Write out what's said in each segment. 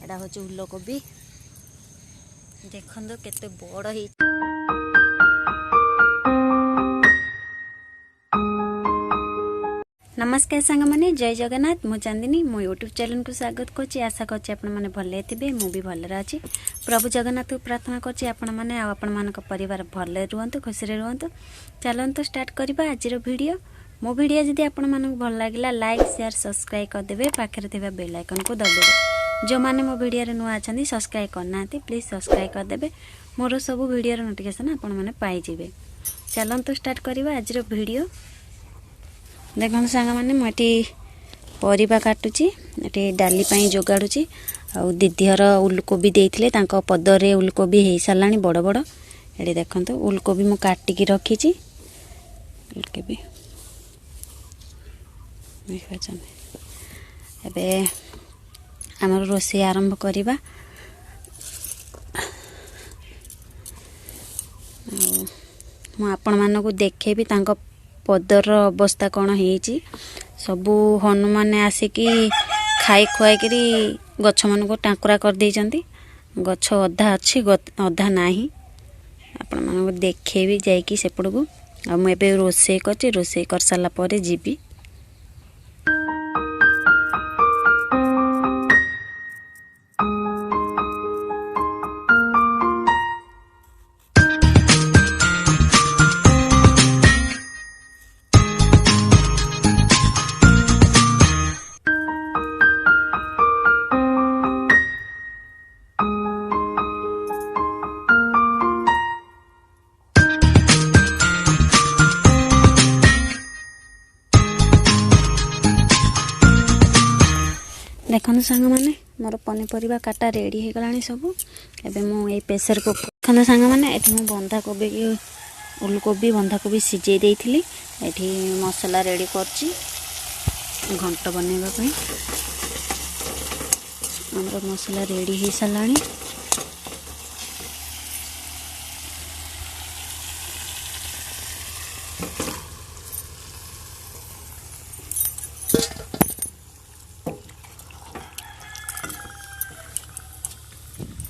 एटा हूँ फूलकोबी देखो केते बड़ ही। नमस्कार सांग मैंने जय जगन्नाथ मु चांदिनी मो यूट्यूब चैनल को स्वागत करछि। आशा करछि आपण माने भले थिबे मु भी भले अछि। प्रभु जगन्नाथ को प्रार्थना करछि आपण माने आपण मानक परिवार भले रुहंतु खुशी रे रुहंतु। चलंतु स्टार्ट करबा आजिर वीडियो। मो वीडियो जदि आपण मानक भल लागिला लाइक शेयर सब्सक्राइब कर देबे। पाखरे थिबा बेल आइकन को दबाइबे। जो माने मो वीडियो रे नुआ अछंती सब्सक्राइब करनाती प्लीज सब्सक्राइब कर देबे। मोर सब वीडियो रे नोटिफिकेशन आपण माने पाई जिवे। चलंतु स्टार्ट करबा आजिर वीडियो। देखो सांग मैंने मुझे परिबा काटुची ये डाली जोगाड़ुची आ दीदीहर उलकोबी देते पदरे उलकोबी हो सारा बड़ बड़ ये देखो उलकोबी मु काटिकी रखी उलकोबी एबे आमर रोषे आरंभ करवा। आपण मानक देखेबी पदर अवस्था कौन है सबू हनुमान आसिकी खाई खुआई गछ मान को टांकुरा कर देइचंती। गछ अधा अच्छी अधा नाही आपण मानक देखेबी जाइकी सेपड़ को आ मु एबे रोषे करछि। रोषे कर साला परे जीबी। देखो सांग मैंने मोर पनीपरिया काटा रेडी हो गलानी सब। एबे मु ए प्रेशर कुकर देखो सांग मैंने एठी मु बंधाकोबी उलकोबी बंधाकोबी सिझे देइथिली। एठी मसला रेडी करछि घंट बनैबा पई। हमर मसला रेडी हो सालानी।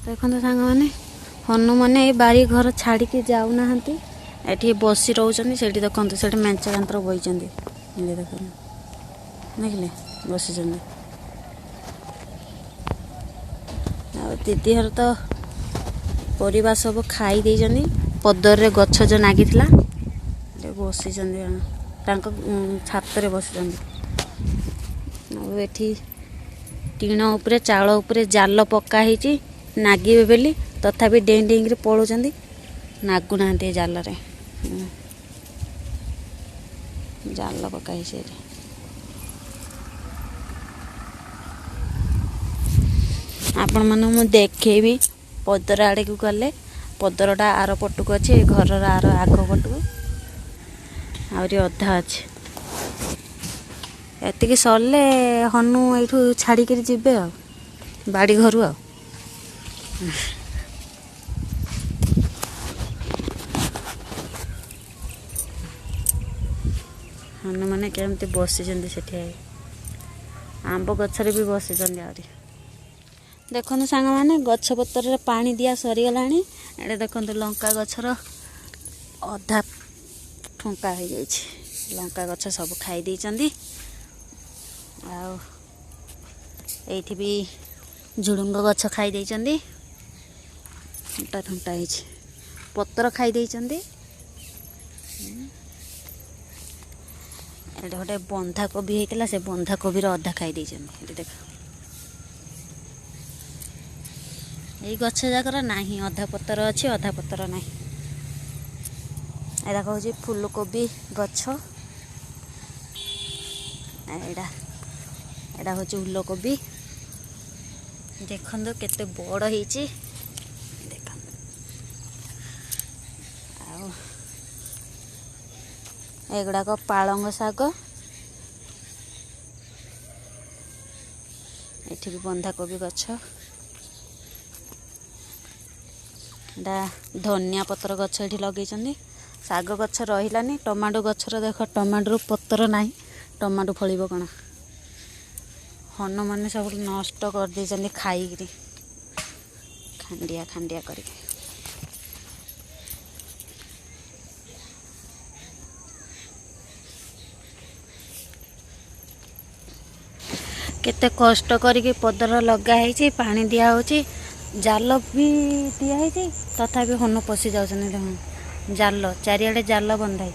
देखो सांग मैंने हनु मैंने बारी घर छाड़ी के जाऊ नाहंती एठी बसी रहउचंदी। सेठी देखंतु सेठी मेंचा यंत्र बइचंदी ले देखो देखले बसी चंदी। आ दीदी हर तो परिवार सब खाई दे जंदी। पदर रे गछ जो नागितला ले बसी चंदी तांको छात रे बसी चंदी। आ एठी टीण ऊपर चाळ ऊपर जाल पक्का ହେଇची नागिबे बेली तथापि डें डें पलुचंदी नागु नांती जाल रे जाल पकाई से आपण मन मु देखेबी। पदर आड़े को गले पदरटा आर पटुक अच्छे घर आर आग पटुक आहरी अधा अच्छे एतिकी सरले हनु एठू छाड़ी कर जीवे आ बाड़ी घर आ। हनु मैंने केमती बसी से आंब गछरे भी बसी आहरी। देखो सांग मैंने गछ पतर पानी दिया सरीगला। ये देखो लंका गछर अधा ठुंका हो जाइए। लंका गछ सब खाई देइचंदी। एठी भी झुडुंग गछ खाई देइचंदी। ठुंटा ठुंटा है पतर खाई देइचंदी। एटा गोटे बंधाकोबी होता से बंधाकोबी अधा खाई देइचंदी। देख यही गछ जाकर नाही अधा पतर अच्छी अधा पतर नाही। एटा कहूँ फूलकोबी गछ एटा एटा हूँ फूलकोबी देखो केते बड़ होइची। एगुड़ाक पालंग शाग एठी भी बंधाकोबी गछ एटा धनिया पतर गछ एठी लगे शाग गछ रहिलानी। टमाटो गछर देख टमाटो पतर नाही टमाटो फलिबो कण हनु मैंने सब नष्ट कर दे खाई खांडिया खांडिया कर केते कष्ट करके पदर लगा है पानी दिया होची जाल भी दिया है तथापि हनु पशि जाऊँ जाल चारिआडे जाल बंधाई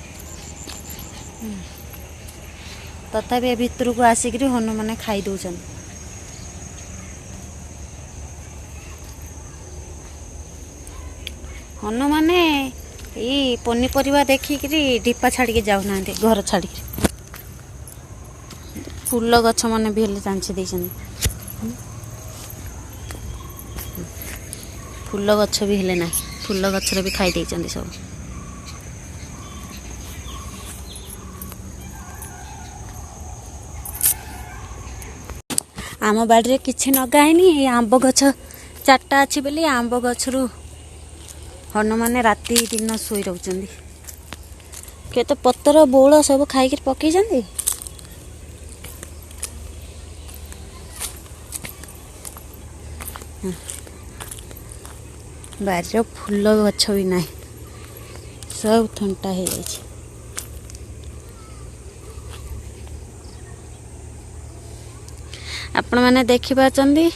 तथापि भितर को आसिक हनु मैंने खाई दौन हनु मैंने ये पनीपरिया देखिकी ढीपा छाड़ी जाऊना घर छाड़ी फूल गछ मैंने भी हेल्ले चांची देछन फूल गछ भी हेल्ले ना फूल गछरे भी खाई देछन सब आम बाड़ी रे किछि नगाइनी आंब गछ 4टा अच्छी बोली आंब गछरू हनु मैंने राति दिन शोई रोचंदी केते पतर बौल सब खाई पकई जांदी बारिर फूल गछ भी ना सब थंटा हो जाए आपण मैंने देखी पाचंदी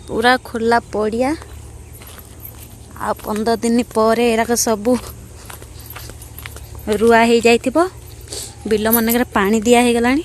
पूरा खुला पड़िया आ 15 दिन पर एराक सब रुआ हो जाइथिबो बिल मनकर पानी दिया हो गलानी